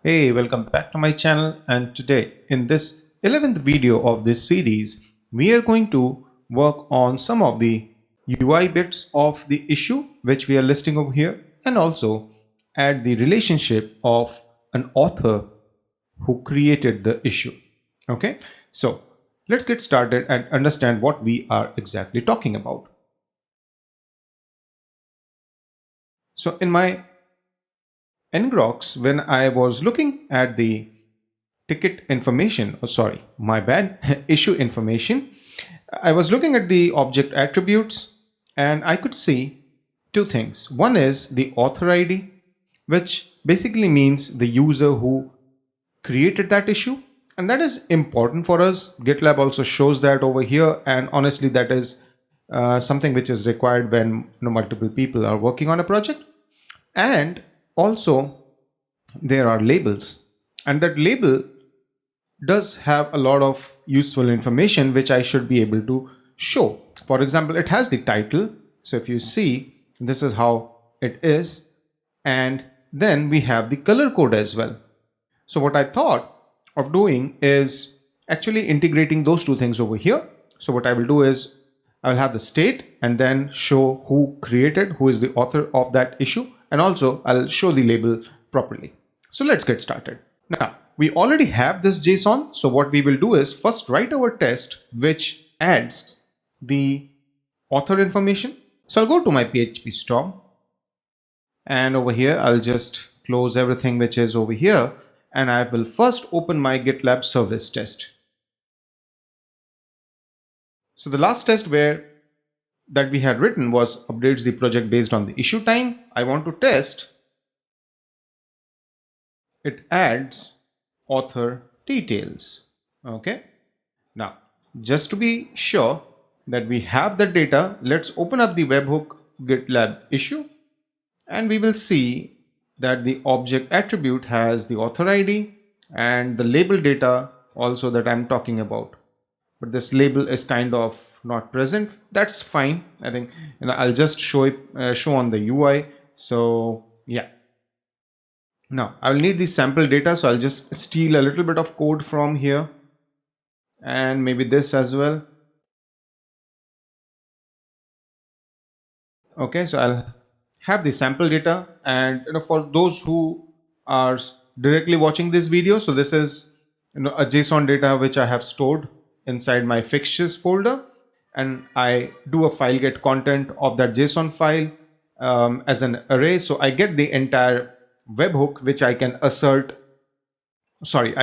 Hey, welcome back to my channel, and today in this 11th video of this series we are going to work on some of the UI bits of the issue which we are listing over here, and also add the relationship of an author who created the issue. Okay, so let's get started and understand what we are exactly talking about. So in my ngrok, when I was looking at the ticket information, oh sorry, my bad, issue information, I was looking at the object attributes and I could see two things. One is the author ID, which basically means the user who created that issue. And that is important for us. GitLab also shows that over here. And honestly, that is something which is required when multiple people are working on a project. And also there are labels, and that label does have a lot of useful information which I should be able to show. For example, it has the title. So if you see, this is how it is. And then we have the color code as well. So what I thought of doing is actually integrating those two things over here. So what I will do is I'll have the state and then show who created, who is the author of that issue. And also I'll show the label properly. So let's get started. Now, we already have this JSON. So what we will do is first write our test which adds the author information. So I'll go to my PHP storm, and over here I'll just close everything which is over here, and I will first open my GitLab service test. So the last test that we had written was updates the project based on the issue time. I want to test it adds author details. Okay, now just to be sure that we have the data, let's open up the webhook GitLab issue, and we will see that the object attribute has the author ID and the label data also that I'm talking about. But this label is kind of not present. That's fine. I think I'll just show it show on the UI. So yeah. Now I will need the sample data, so I'll just steal a little bit of code from here and maybe this as well. Okay, so I'll have the sample data, and for those who are directly watching this video, so this is a JSON data which I have stored inside my fixtures folder, and I do a file get content of that JSON file as an array. So I get the entire webhook which I can I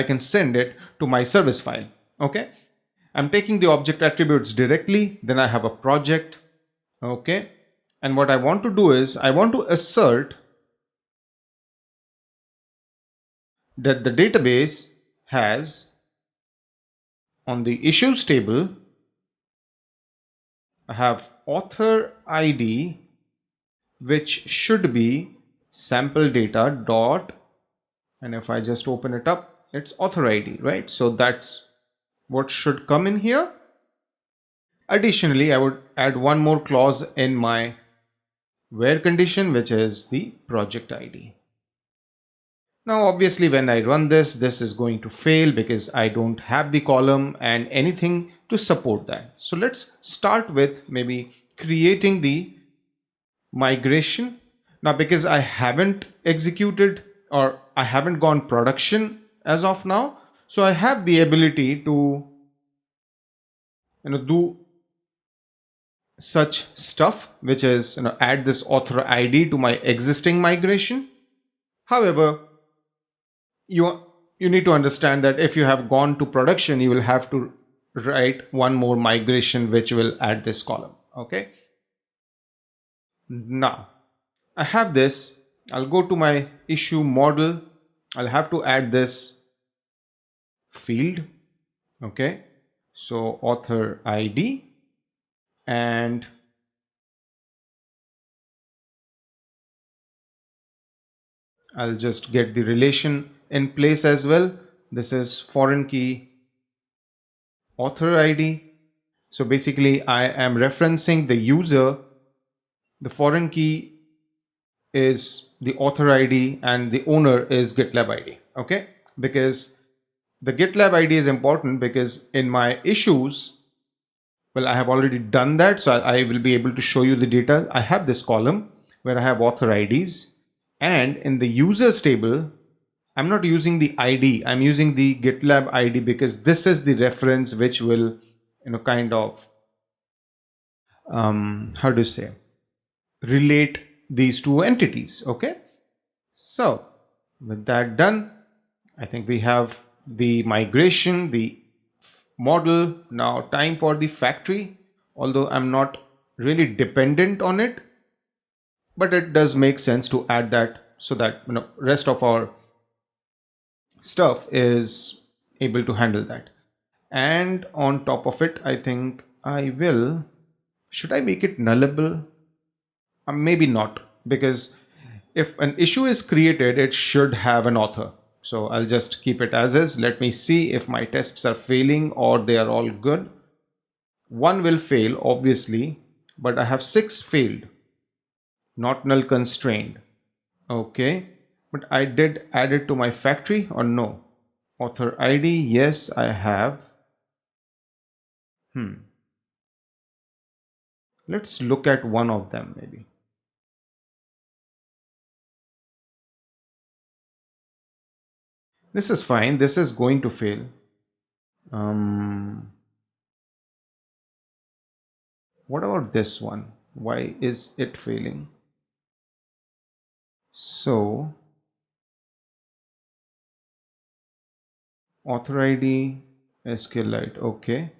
can send it to my service file. Okay, I'm taking the object attributes directly, then I have a project. Okay, and what I want to do is I want to assert that the database has on the issues table, I have author ID, which should be sample data dot, and if I just open it up, it's author ID, right? So that's what should come in here. Additionally, I would add one more clause in my where condition, which is the project ID. Now, obviously, when I run this is going to fail because I don't have the column and anything to support that. So let's start with maybe creating the migration. Now, because I haven't executed or I haven't gone production as of now, so I have the ability to do such stuff, which is add this author ID to my existing migration. However, you need to understand that if you have gone to production, you will have to write one more migration which will add this column. Okay, now I have this. I'll go to my issue model. I'll have to add this field. Okay, so author ID, and I'll just get the relation in place as well. This is foreign key author ID. So basically I am referencing the user. The foreign key is the author ID and the owner is GitlabID. Okay, because the GitLab ID is important, because in my issues, well, I have already done that, so I will be able to show you the data. I have this column where I have author IDs, and in the users table, I'm not using the ID, I'm using the GitLab ID, because this is the reference which will, kind of, how do you say, relate these two entities. Okay, so with that done, I think we have the migration, the model. Now time for the factory, although I'm not really dependent on it, but it does make sense to add that, so that rest of our stuff is able to handle that. And on top of it, I think I will, should I make it nullable? Maybe not, because if an issue is created, it should have an author. So I'll just keep it as is. Let me see if my tests are failing or they are all good. One will fail, obviously, but I have 6 failed, not null constrained. Okay, but I did add it to my factory or no? Author ID, yes, I have. Let's look at one of them maybe. This is fine. This is going to fail. Um, what about this one? Why is it failing? So, author ID, SQLite. Okay.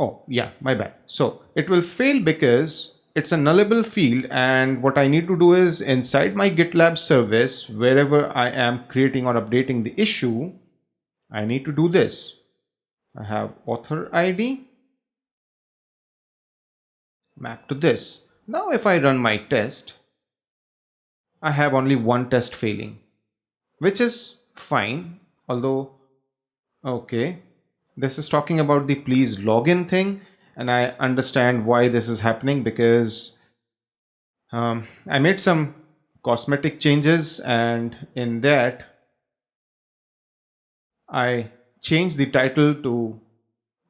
Oh, yeah, my bad. So it will fail because it's a nullable field, and what I need to do is inside my GitLab service, wherever I am creating or updating the issue, I need to do this. I have author ID mapped to this. Now if I run my test, I have only one test failing, which is fine. Although, okay, this is talking about the please login thing, and I understand why this is happening, because I made some cosmetic changes, and in that I changed the title to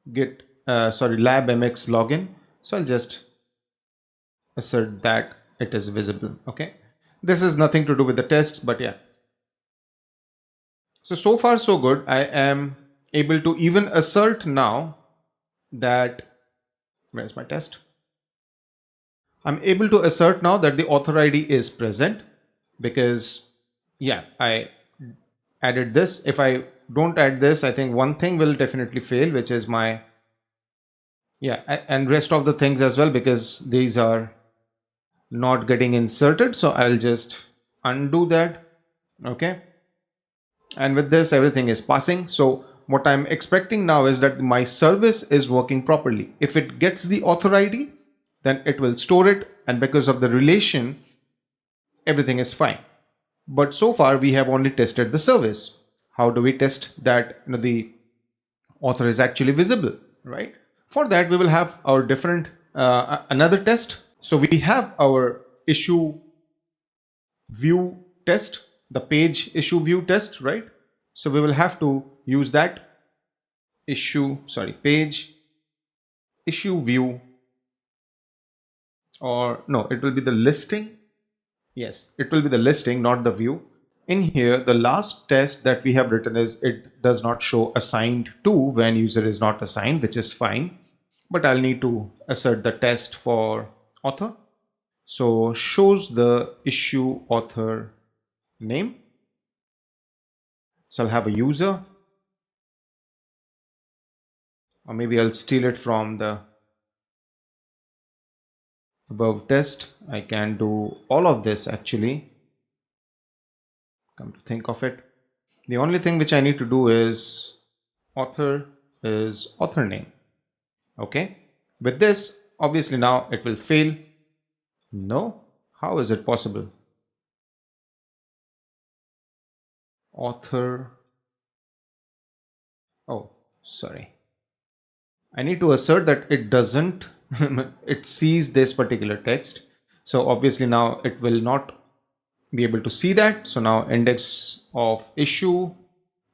LabMx login. So I'll just assert that it is visible. Okay, this is nothing to do with the tests, but yeah. So far so good. I am able to even assert now that, where's my test? I'm able to assert now that the author ID is present, because yeah, I added this. If I don't add this, I think one thing will definitely fail, which is my, yeah, and rest of the things as well, because these are not getting inserted. So I'll just undo that. Okay, and with this everything is passing. So what I'm expecting now is that my service is working properly. If it gets the author ID, then it will store it, and because of the relation, everything is fine. But so far we have only tested the service. How do we test that the author is actually visible, right? For that we will have our different another test. So we have our issue view test, the page issue view test, right? So we will have to use that page issue view, or no, it will be the listing. Yes, it will be the listing, not the view. In here, the last test that we have written is it does not show assigned to when user is not assigned, which is fine. But I'll need to assert the test for author. So shows the issue author name. So I'll have a user, or maybe I'll steal it from the above test. I can do all of this actually. Come to think of it, the only thing which I need to do is author is author name. Okay, with this obviously now it will fail. No, how is it possible? Author, oh sorry, I need to assert that it doesn't it sees this particular text. So obviously now it will not be able to see that. So now index of issue,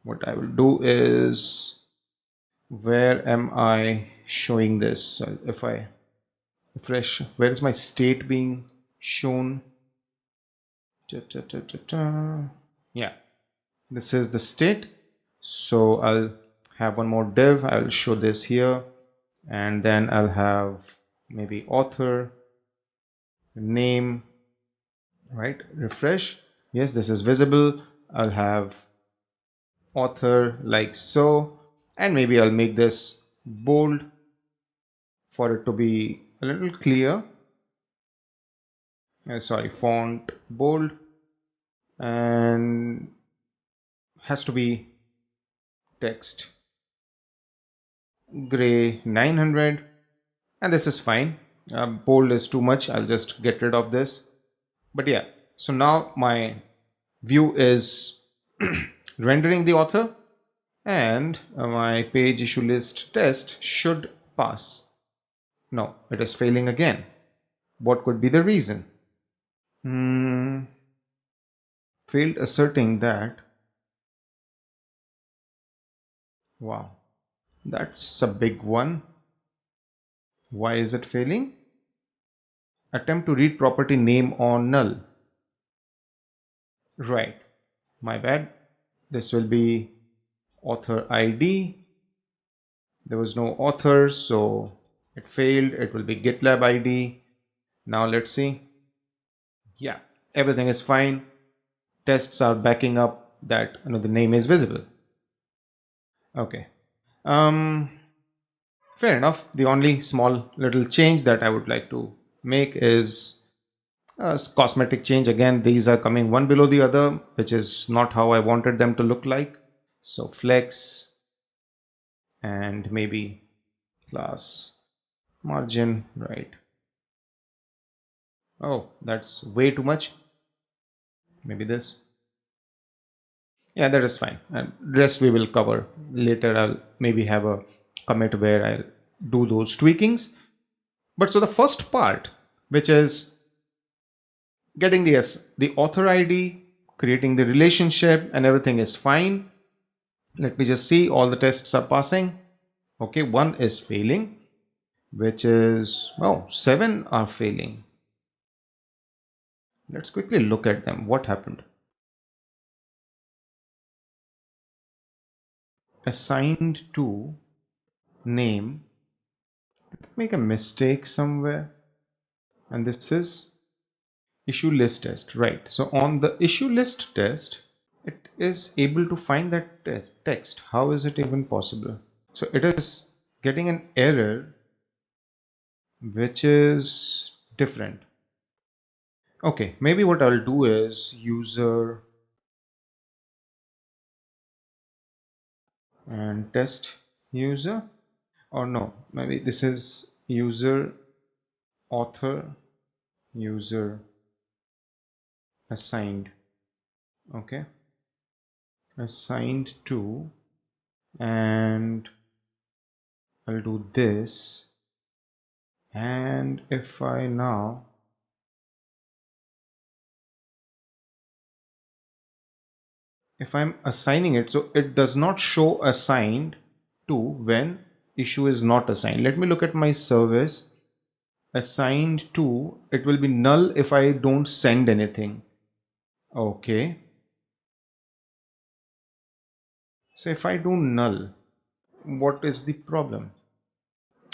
what I will do is, where am I showing this? So if I refresh, where is my state being shown? Yeah, this is the state. So I'll have one more div. I'll show this here, and then I'll have maybe author, name, right? Refresh. Yes, this is visible. I'll have author like so, and maybe I'll make this bold for it to be a little clear. Sorry, font bold, and has to be text gray 900, and this is fine. Bold is too much. I'll just get rid of this. But yeah, so now my view is rendering the author, and my page issue list test should pass. No, it is failing again. What could be the reason? Failed asserting that. Wow, that's a big one. Why is it failing? Attempt to read property name on null. Right, my bad. This will be author ID. There was no author, so it failed. It will be GitlabMx ID. Now let's see. Yeah, everything is fine. Tests are backing up that the name is visible. Okay. Fair enough. The only small little change that I would like to make is a cosmetic change. Again, these are coming one below the other, which is not how I wanted them to look like. So flex and maybe class margin, right? Oh, that's way too much. Maybe this. Yeah, that is fine. And rest we will cover later. I'll maybe have a commit where I'll do those tweakings. But so the first part, which is getting the author ID, creating the relationship, and everything is fine. Let me just see, all the tests are passing. Okay, one is failing, which is, oh, 7 are failing. Let's quickly look at them. What happened? Assigned to name. Make a mistake somewhere. And this is issue list test, right? So on the issue list test, it is able to find that text. How is it even possible? So it is getting an error which is different. Okay, maybe what I'll do is user and test user, or no, maybe this is user author user assigned. Okay, assigned to, and I'll do this, and if I now if I'm assigning it, so it does not show assigned to when issue is not assigned. Let me look at my service. Assigned to, it will be null if I don't send anything. Okay, so if I do null, what is the problem?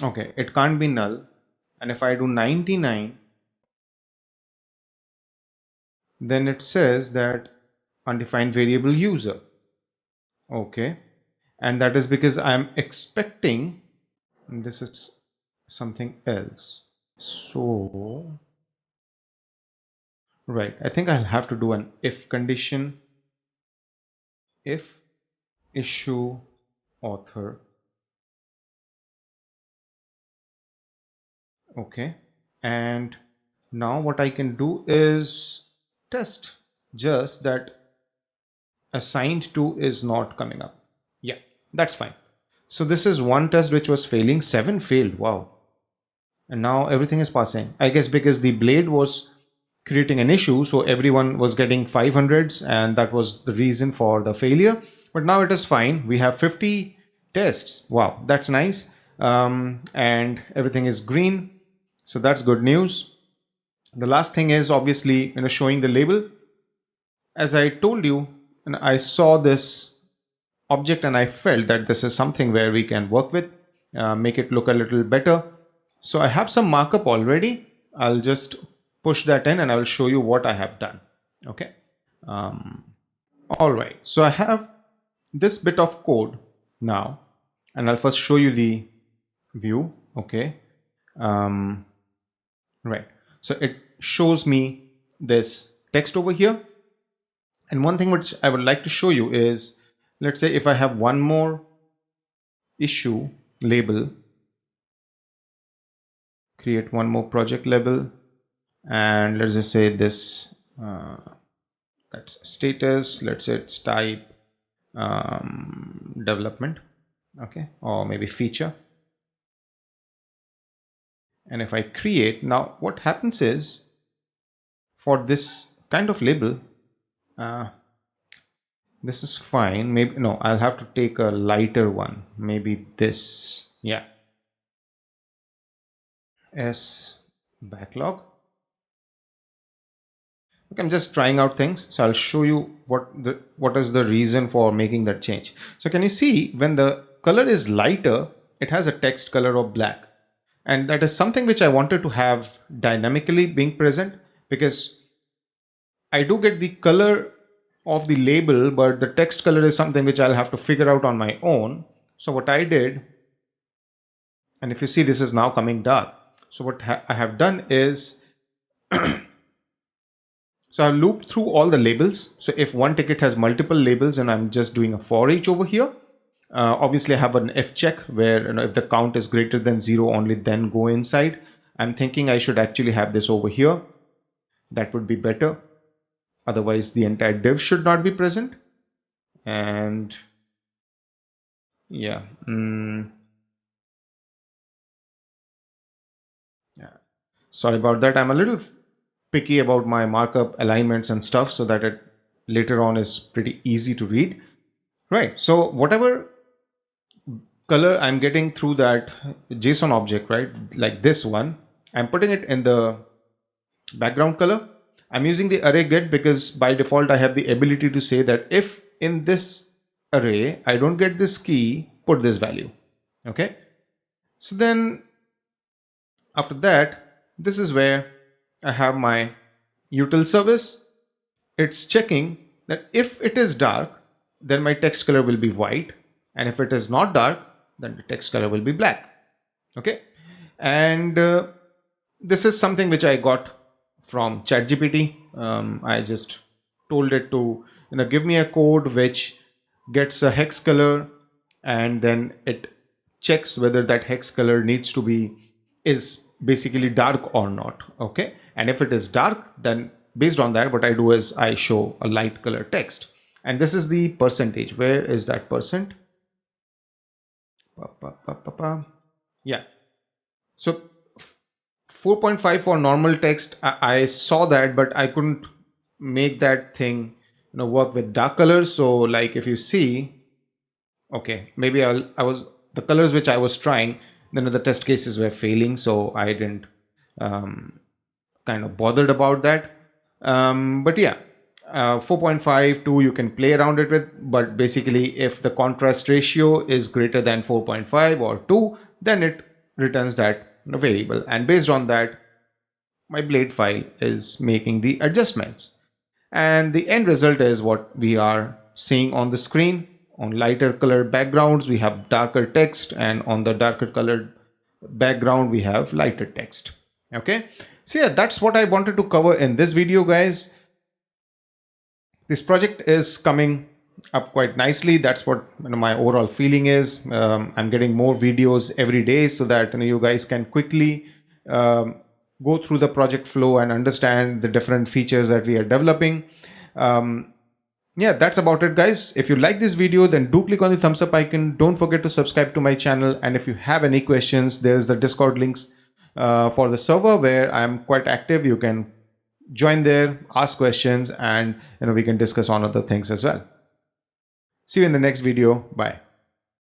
Okay, it can't be null, and if I do 99, then it says that undefined variable user. Okay, and that is because I'm expecting this is something else. So right, I think I'll have to do an if condition. If issue author. Okay, and now what I can do is test just that assigned to is not coming up. Yeah, that's fine. So this is one test which was failing. 7 failed. Wow. And now everything is passing, I guess, because the blade was creating an issue. So everyone was getting 500s, and that was the reason for the failure. But now it is fine. We have 50 tests. Wow, that's nice. And everything is green. So that's good news. The last thing is obviously, showing the label. As I told you, and I saw this object and I felt that this is something where we can work with, make it look a little better. So I have some markup already. I'll just push that in and I will show you what I have done. Okay. All right. So I have this bit of code now, and I'll first show you the view. Okay. Right. So it shows me this text over here. And one thing which I would like to show you is, let's say if I have one more issue label, create one more project label, and let's just say this, that's status, let's say it's type development, okay, or maybe feature. And if I create, now what happens is, for this kind of label, this is fine. Maybe no, I'll have to take a lighter one. Maybe this, yeah. S backlog. Okay, I'm just trying out things. So I'll show you what is the reason for making that change. So can you see when the color is lighter, it has a text color of black. And that is something which I wanted to have dynamically being present, because I do get the color of the label, but the text color is something which I'll have to figure out on my own. So what I did, and if you see, this is now coming dark. So what I have done is, so I've looped through all the labels. So if one ticket has multiple labels and I'm just doing a for each over here, obviously I have an if check where if the count is greater than 0, only then go inside. I'm thinking I should actually have this over here. That would be better. Otherwise the entire div should not be present. And yeah, sorry about that. I'm a little picky about my markup alignments and stuff, so that it later on is pretty easy to read. Right. So whatever color I'm getting through that JSON object, right, like this one, I'm putting it in the background color. I'm using the array get because by default I have the ability to say that if in this array I don't get this key, put this value. Okay. So then after that, this is where I have my util service. It's checking that if it is dark, then my text color will be white. And if it is not dark, then the text color will be black. Okay. And this is something which I got from ChatGPT. I just told it to give me a code which gets a hex color, and then it checks whether that hex color needs to be is basically dark or not. Okay. And if it is dark, then based on that, what I do is I show a light color text. And this is the percentage. Where is that percent? Yeah. So 4.5 for normal text. I saw that, but I couldn't make that thing work with dark colors. So like if you see, okay, maybe the colors which I was trying, the test cases were failing, so I didn't kind of bothered about that. But yeah, 4.5, 2 you can play around it with, but basically if the contrast ratio is greater than 4.5 or 2, then it returns that variable, and based on that my blade file is making the adjustments, and the end result is what we are seeing on the screen. On lighter colored backgrounds we have darker text, and on the darker colored background we have lighter text. Okay, so yeah, that's what I wanted to cover in this video, guys. This project is coming up quite nicely. That's what my overall feeling is. I'm getting more videos every day so that you guys can quickly go through the project flow and understand the different features that we are developing. Yeah, that's about it, guys. If you like this video, then do click on the thumbs up icon. Don't forget to subscribe to my channel. And if you have any questions, there's the Discord links for the server where I'm quite active. You can join there, ask questions, and we can discuss on other things as well. See you in the next video. Bye.